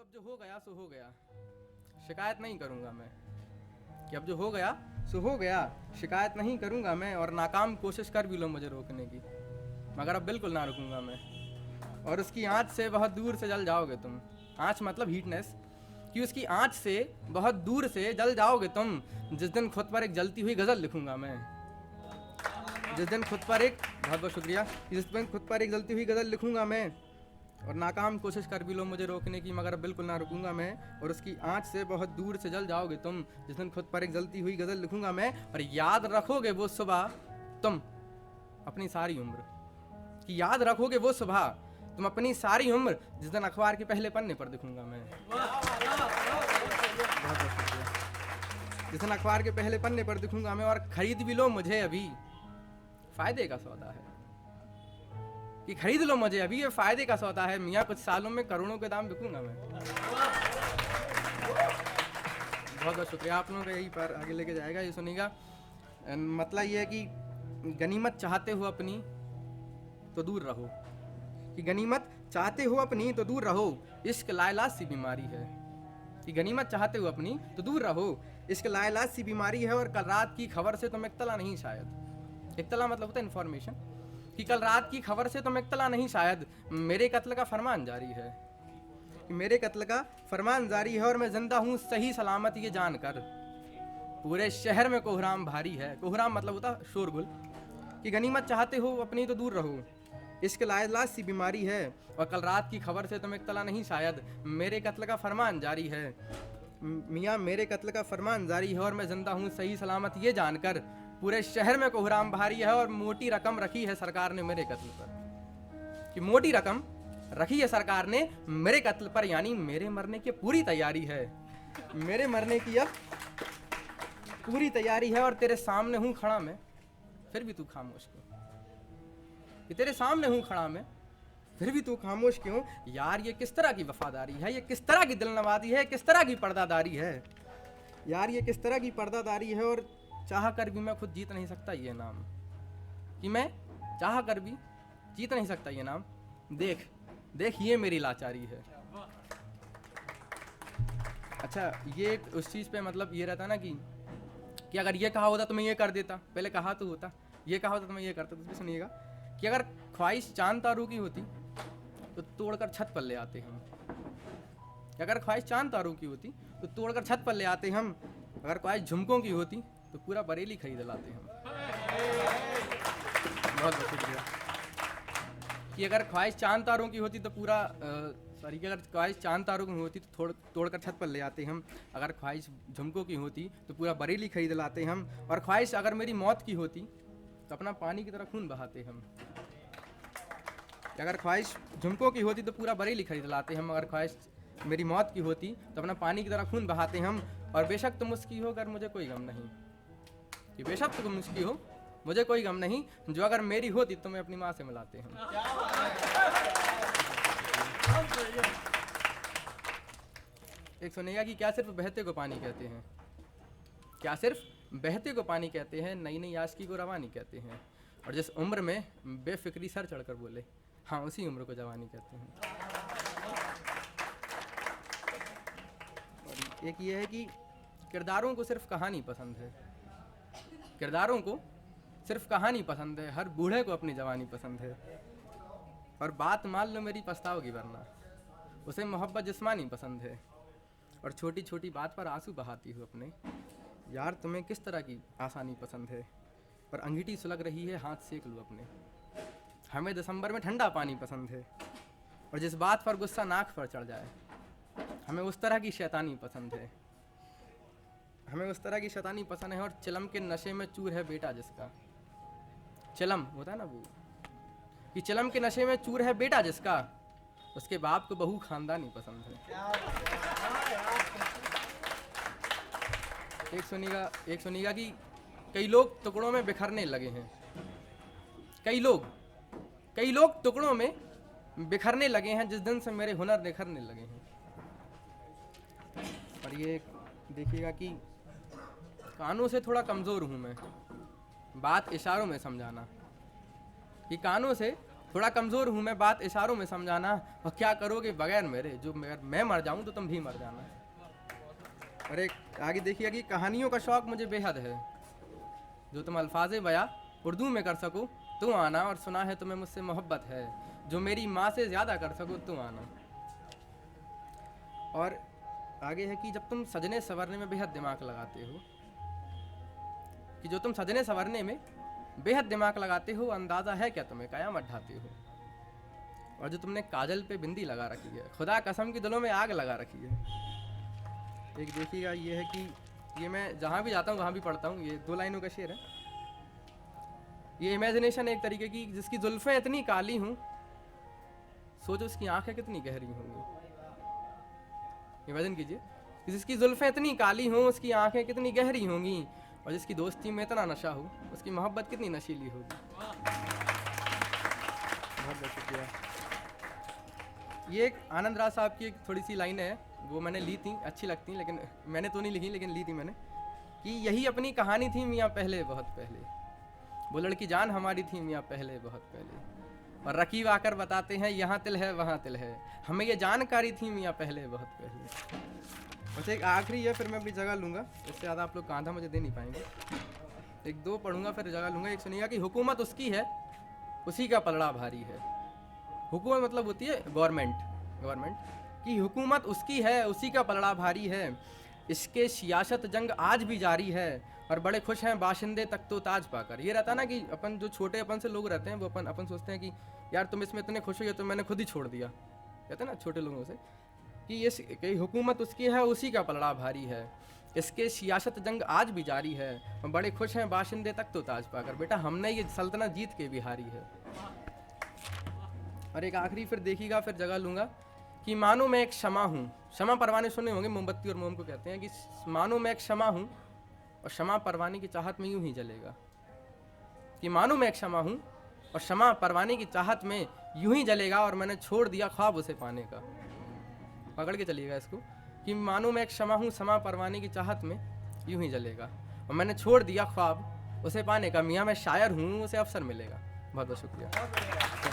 चलो अब जो हो गया सो हो गया, शिकायत नहीं करूँगा मैं। कि अब जो हो गया सो हो गया, शिकायत नहीं करूँगा मैं। और नाकाम कोशिश कर भी लो मुझे रोकने की, मगर अब बिल्कुल ना रुकूंगा मैं। और उसकी आँच से बहुत दूर से जल जाओगे तुम। आँच मतलब हीटनेस, कि उसकी आँच से बहुत दूर से जल जाओगे तुम। जिस दिन खुद पर एक जलती हुई गज़ल लिखूंगा मैं। जिस दिन खुद पर एक, बहुत बहुत शुक्रिया, जिस दिन खुद पर एक जलती हुई गज़ल लिखूंगा मैं। और नाकाम कोशिश कर भी लो मुझे रोकने की, मगर बिल्कुल ना रुकूंगा मैं। और उसकी आँच से बहुत दूर से जल जाओगे तुम। जिस दिन खुद पर एक जलती हुई गज़ल लिखूंगा मैं। और याद रखोगे वो सुबह तुम अपनी सारी उम्र, कि याद रखोगे वो सुबह तुम अपनी सारी उम्र, जिस दिन अखबार के पहले पन्ने पर दिखूंगा मैं। जिस दिन अखबार के पहले पन्ने पर दिखूंगा मैं। और खरीद भी लो मुझे अभी, फायदे का सौदा है। कि खरीद लो मुझे अभी, ये फायदे का सौदा है। मियाँ कुछ सालों में करोड़ों के दाम बिकूंगा मैं। बहुत बहुत शुक्रिया आप लोगों का, यही पर आगे लेके जाएगा। ये सुनिएगा, मतलब ये है कि गनीमत चाहते हो अपनी तो दूर रहो। कि गनीमत चाहते हो अपनी तो दूर रहो, इश्क लाइलाज सी बीमारी है। कि गनीमत चाहते हो अपनी तो दूर रहो, इश्क लाइलाज सी बीमारी है। और कल रात की खबर से तुम इत्तला नहीं शायद, इत्तला मतलब होता है इन्फॉर्मेशन, कि कल रात की खबर से तुम इत्तला नहीं शायद, मेरे कत्ल का फरमान जारी है। मेरे कत्ल का फरमान जारी है। और मैं जिंदा हूँ सही सलामत ये जानकर, पूरे शहर में कोहराम भारी है। कोहराम मतलब होता शोरगुल। कि गनीमत चाहते हो अपनी तो दूर रहो, इश्क लाइलाज सी बीमारी है। और कल रात की खबर से तुम इत्तला नहीं शायद, मेरे कत्ल का फरमान जारी है। मियाँ मेरे कत्ल का फरमान जारी है। और मैं जिंदा हूँ सही सलामत ये जानकर, पूरे शहर में कोहराम भारी है। और मोटी रकम रखी है सरकार ने मेरे कत्ल पर, कि मोटी रकम रखी है सरकार ने मेरे कत्ल पर, यानी मेरे मरने की पूरी तैयारी है। मेरे मरने की अब पूरी तैयारी है। और तेरे सामने हूँ खड़ा मैं, फिर भी तू खामोश क्यों? कि तेरे सामने हूँ खड़ा मैं, फिर भी तू खामोश क्यों? यार ये किस तरह की वफादारी है, ये किस तरह की दिलनवाजी है, किस तरह की पर्दादारी है। यार ये किस तरह की पर्दादारी है। और चाह कर भी मैं खुद जीत नहीं सकता ये नाम, कि मैं चाह कर भी जीत नहीं सकता ये नाम। देख देख ये मेरी लाचारी है। अच्छा, ये उस चीज़ पे मतलब ये रहता ना कि अगर ये कहा होता तो मैं ये कर देता, पहले कहा तो होता, ये कहा होता तो मैं ये करता। तो सुनिएगा कि अगर ख्वाहिश चांद तारों की होती तो तोड़कर छत पर ले आते हम। अगर ख्वाहिश चांद तारों की होती तो तोड़कर छत पर ले आते हम। अगर ख्वाहिश झुमकों की होती तो पूरा बरेली खरीद लाते हम। बहुत बहुत शुक्रिया। कि अगर ख्वाहिश चांद तारों की होती तो पूरा कि अगर ख्वाहिश चांद तारों की होती तो तोड़कर छत पर ले आते हम। अगर ख्वाहिश झुमकों की होती तो पूरा बरेली खरीद लाते हम। और ख्वाहिश अगर मेरी मौत की होती तो अपना पानी की तरह खून बहाते हम। अगर ख्वाहिश झुमकों की होती तो पूरा बरेली खरीद लाते हम। अगर ख्वाहिश मेरी मौत की होती तो अपना पानी की तरह खून बहाते हम। और बेशक तुम उसकी हो अगर मुझे कोई गम नहीं, कि बेशक तुम उसकी हो मुझे कोई गम नहीं, जो अगर मेरी होती तो मैं अपनी माँ से मिलाते हम। एक सुनिएगा कि क्या सिर्फ बहते को पानी कहते हैं, क्या सिर्फ बहते को पानी कहते हैं, नई नई आशिकी को रवानी कहते हैं। और जिस उम्र में बेफिक्री सर चढ़कर बोले, हाँ उसी उम्र को जवानी कहते हैं। और एक ये है कि किरदारों को सिर्फ कहानी पसंद है, किरदारों को सिर्फ कहानी पसंद है। हर बूढ़े को अपनी जवानी पसंद है। और बात मान लो मेरी पछताओगी वरना, उसे मोहब्बत जिस्मानी पसंद है। और छोटी छोटी बात पर आंसू बहाती हूँ अपने, यार तुम्हें किस तरह की आसानी पसंद है। पर अंगीठी सुलग रही है हाथ सेक लूँ अपने, हमें दिसंबर में ठंडा पानी पसंद है। और जिस बात पर गुस्सा नाक पर चढ़ जाए, हमें उस तरह की शैतानी पसंद है। हमें उस तरह की शैतानी पसंद है। और चिलम के नशे में चूर है बेटा जिसका, चिलम होता है ना वो, कि चिलम के नशे में चूर है बेटा जिसका, उसके बाप को बहू खानदानी पसंद है। एक सुनिएगा कि कई लोग टुकड़ों में बिखरने लगे हैं, कई लोग टुकड़ों में बिखरने लगे हैं, जिस दिन से मेरे हुनर निखरने लगे हैं। और ये देखिएगा कि कानों से थोड़ा कमज़ोर हूँ मैं, बात इशारों में समझाना, कि कानों से थोड़ा कमज़ोर हूँ मैं, बात इशारों में समझाना, और क्या करोगे बगैर मेरे, जो मैं मर जाऊँ तो तुम भी मर जाना। और एक आगे देखिए कि कहानियों का शौक़ मुझे बेहद है, जो तुम अल्फाज बया उर्दू में कर सको तो आना, और सुना है तुम्हें मुझसे मोहब्बत है, जो मेरी माँ से ज़्यादा कर सको तो आना। और आगे है कि जब तुम सजने संवरने में बेहद दिमाग लगाते हो, कि जो तुम सजने संवरने में बेहद दिमाग लगाते हो, अंदाज़ा है क्या तुम्हें कयामत ढाते हो। और जो तुमने काजल पे बिंदी लगा रखी है, खुदा कसम की दिलों में आग लगा रखी है। एक देखिएगा ये है कि ये मैं जहाँ भी जाता हूँ वहाँ भी पढ़ता हूँ, ये 2 लाइनों का शेर है। ये इमेजिनेशन एक तरीके की, जिसकी जुल्फ़ें इतनी काली हूँ, सोचो उसकी आंखें कितनी गहरी होंगी। इमेजिन कीजिए कि जिसकी जुल्फ़ें इतनी काली हों, उसकी आंखें कितनी गहरी होंगी, और जिसकी दोस्ती में इतना नशा हो, उसकी मोहब्बत कितनी नशीली होगी। बहुत बहुत शुक्रिया। ये एक आनंद राज साहब की एक थोड़ी सी लाइन है, वो मैंने ली थी, अच्छी लगती, लेकिन मैंने तो नहीं लिखी, लेकिन ली थी मैंने, कि यही अपनी कहानी थी मियाँ पहले बहुत पहले, वो लड़की जान हमारी थी मियाँ पहले बहुत पहले, और रकीब आकर बताते हैं यहाँ तिल है वहाँ तिल है, हमें ये जानकारी थी मियाँ पहले बहुत पहले। बस एक आखिरी है, फिर मैं अपनी जगह लूँगा, इससे ज़्यादा आप लोग कांधा मुझे दे नहीं पाएंगे। 1-2 पढ़ूंगा फिर जगह लूँगा। एक सुनिएगा कि हुकूमत उसकी है उसी का पलड़ा भारी है। हुकूमत मतलब होती है गवर्नमेंट की, हुकूमत उसकी है उसी का पलड़ा भारी है, इसके सियासत जंग आज भी जारी है, और बड़े खुश हैं बाशिंदे तक तो ताज पाकर। ये रहता ना कि अपन जो छोटे अपन से लोग रहते हैं, वो अपन सोचते हैं कि यार तुम इसमें इतने खुश हो गए तो मैंने खुद ही छोड़ दिया, कहते हैं ना छोटे लोगों से, कि हुकूमत उसकी है उसी का पलड़ा भारी है, इसके सियासत जंग आज भी जारी है, और बड़े खुश हैं बाशिंदे तक तो ताज पाकर। बेटा हमने ये सल्तनत जीत के बिहारी है। और एक आखिरी फिर देखिएगा, फिर जगह लूँगा, कि मानो मैं एक शमा हूँ, शमा परवाने सुने होंगे, मोमबत्ती और मोम को कहते हैं, कि मानो मैं एक शमा हूँ और शमा परवाने की चाहत में यूं ही जलेगा। कि मानो मैं एक शमा हूँ और शमा परवाने की चाहत में यूं ही जलेगा, और मैंने छोड़ दिया ख्वाब उसे पाने का। पकड़ के चलिएगा इसको, कि मानो मैं एक शमा हूँ, शमा परवाने की चाहत में यूं ही जलेगा, और मैंने छोड़ दिया ख्वाब उसे पाने का, मियाँ मैं शायर हूँ उसे अवसर मिलेगा। बहुत बहुत शुक्रिया।